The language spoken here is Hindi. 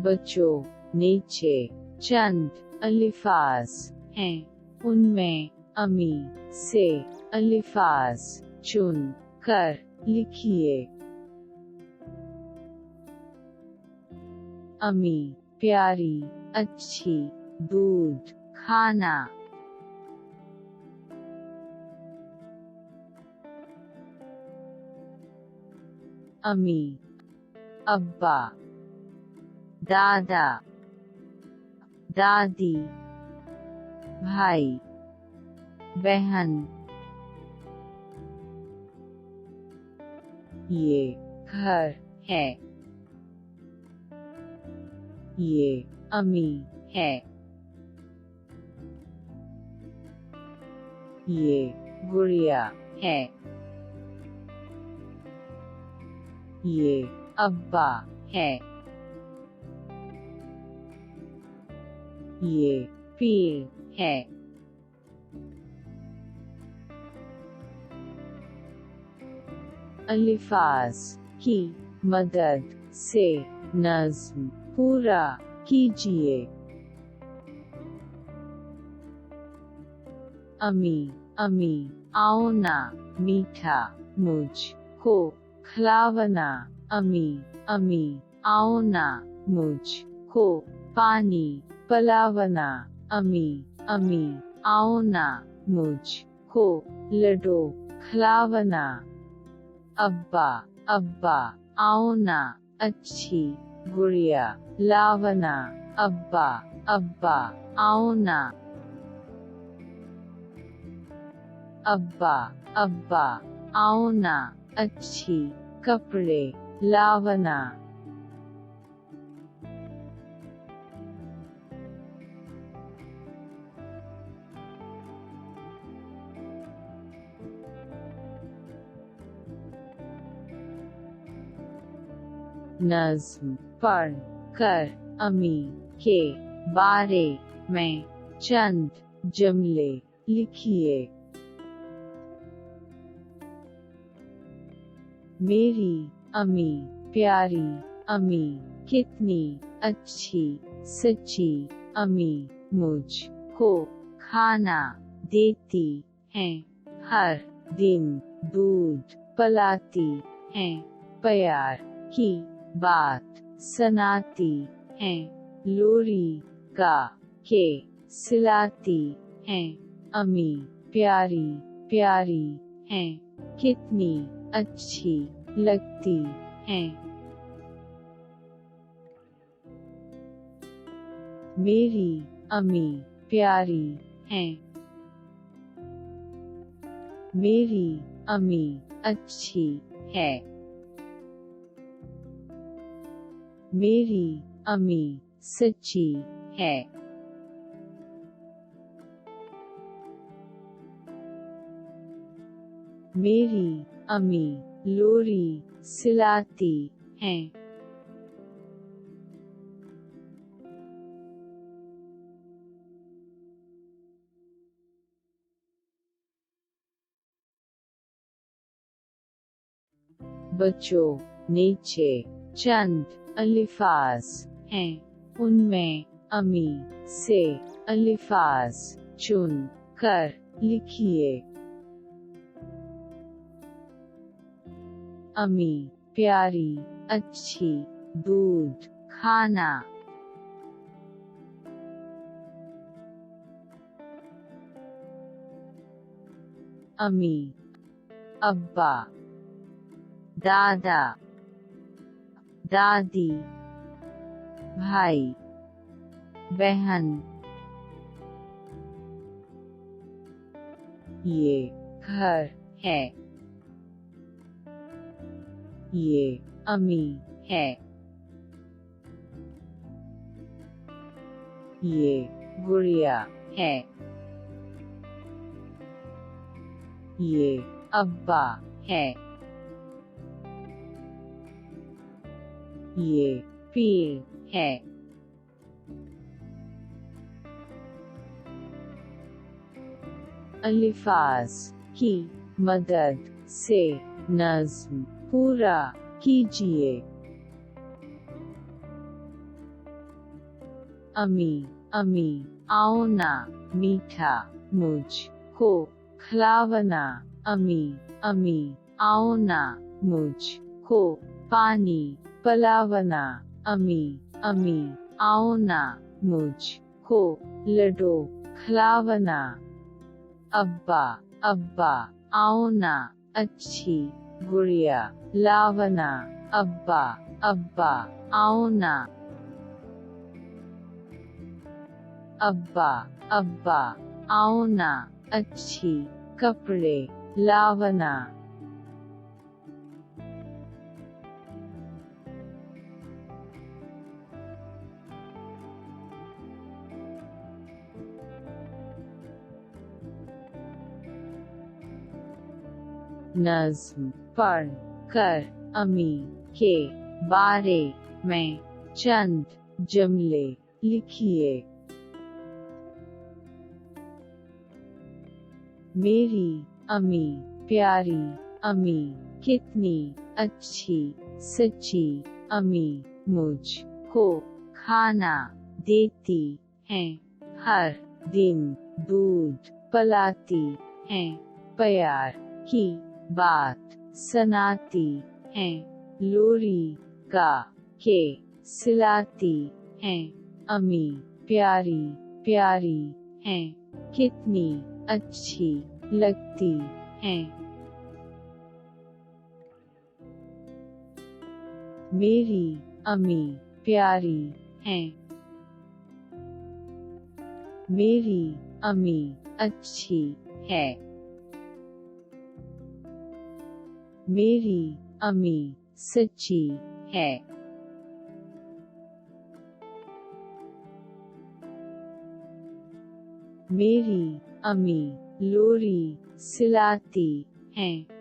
बच्चों, नीचे चंद अल्फाज हैं, उनमें अमी से अल्फाज चुन कर लिखिए। अमी, प्यारी, अच्छी, दूध, खाना। अमी, अब्बा, दादा, दादी, भाई, बहन। ये घर है, ये अमी है, ये गुड़िया है, ये अब्बा है, ये पेड़ है। अल्फाज की मदद से नज़्म पूरा कीजिए। अमी, अमी, आओ ना मीठा मुझको खिलावना। अमी, अमी, आओ ना मुझको पानी पिलावना। अमी, अमी, आओ ना मुझको लड्डू खिलावना। अब्बा, अब्बा, आओ ना अच्छी गुड़िया लावना। अब्बा, अब्बा, आओ ना। अब्बा, अब्बा, आओ ना अच्छी कपड़े लावना। नज़्म पढ़ कर अमी के बारे में चंद जुमले लिखिए। मेरी अमी प्यारी, अमी कितनी अच्छी, सच्ची अमी मुझको खाना देती हैं, हर दिन दूध पिलाती हैं, प्यार की बात सुनाती हैं, लोरी गा के सिलाती हैं। अमी प्यारी प्यारी हैं, कितनी अच्छी लगती हैं। मेरी अमी प्यारी हैं, मेरी अमी अच्छी है, मेरी अमी सच्ची है। मेरी अमी लोरी सिलाती हैं। बच्चों, नीचे चंद अल्फाज हैं, उनमें अमी से अल्फाज चुन कर लिखिए। अमी प्यारी, अच्छी, दूध, खाना। अमी, अब्बा, दादा, दादी, भाई, बहन। ये घर है, ये अमी है, ये गुड़िया है, ये अब्बा है, ये पेड़ है। अल्फाज की मदद से नज़्म पूरा कीजिए। अमी अमी, आओना मीठा, मुझको खिलावना, अमी अमी, आओना मुझको पानी पिलावना, अमी अमी, आओना मुझको लड्डू खिलावना, अब्बा अब्बा, आओना अच्छी गुड़िया लावना, अब्बा अब्बा, आओना अब्बा अब्बा, आओना अच्छी कपड़े लावना, नज़्म पढ़ कर अमी के बारे में चंद जुमले लिखिए। मेरी अमी प्यारी, अमी कितनी अच्छी, सच्ची अमी मुझको खाना देती हैं, हर दिन दूध पिलाती हैं, प्यार की बात सुनाती हैं, लोरी गा के सिलाती हैं, अमी प्यारी प्यारी हैं, कितनी अच्छी लगती हैं। मेरी अमी प्यारी हैं। मेरी अमी अच्छी है। मेरी अमी सच्ची है। मेरी अमी लोरी सिलाती हैं।